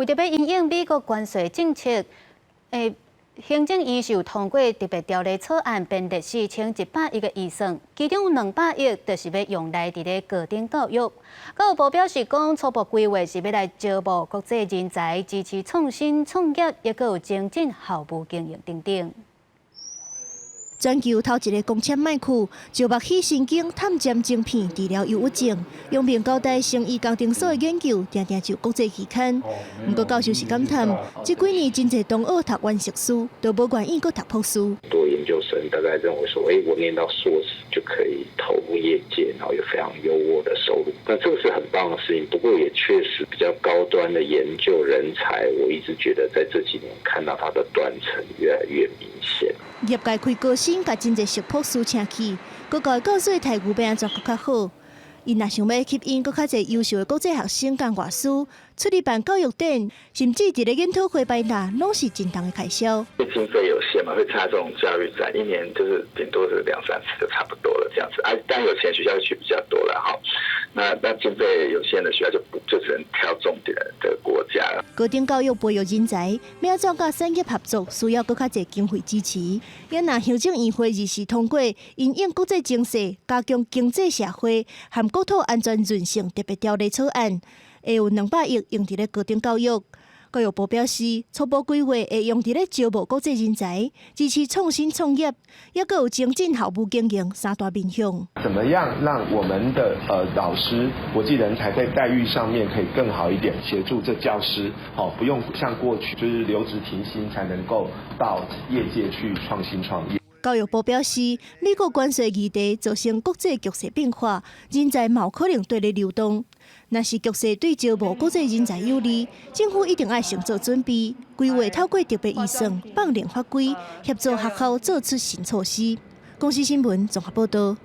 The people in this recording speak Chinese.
为着要因应美国关税政策，行政院是有通过特别条例草案，编列4100亿的预算，其中有200亿就是要用来伫咧高等教育。教育部表示讲，初步规划是要来招募国际人才，支持创新创业，也有精进校务经营等等。 全球头一个公测卖区就目起神经探针晶片治疗忧郁症，用面交代生医工程所的研究，常常受国际期刊。不过教授是感叹，这几年真侪同学读完硕士，都无愿意搁读博士。多研究生大概认为说，我念到硕士就可以投入业界，然后有非常优渥的收入。那这个是很棒的事情，不过也确实比较高端的研究人才，我一直觉得在这几年看到它的断层越来越明显。 业界开高薪，甲真侪硕博士请去，各教教授待遇要安怎更较好？因若想要吸引更较侪优秀的国际学生甲外师出去办教育展，甚至伫咧研讨会摆那，拢是真重的开销。经费有限嘛，会参加这种教育展，一年就是顶多是2、3次就差不多了这样子。但有钱学校去比较多了哈。那经费有限的学校就只能挑重点的国家了。高等教育培育人才，要怎甲产业合作，需要更较侪经费支持。也若行政院会议是通过因应国际情势，加强经济社会和国土安全韧性特别条例草案，会有200亿用伫咧高等教育。教育部表示，初步规划会用伫咧招募国际人才，支持创新创业，也有精进校务经营3大面向。怎么样让我们的老师、国际人才在待遇上面可以更好一点，协助这教师，不用像过去就是留职停薪才能够到业界去创新创业。 教育部表示，美国关税议题造成国际局势变化，人才嘛有可能对咧流动。若是局势对招募国际人才有利，政府一定要先做准备，规划透过特别预算、放领法规，协助学校做出新措施。公司新闻综合报道。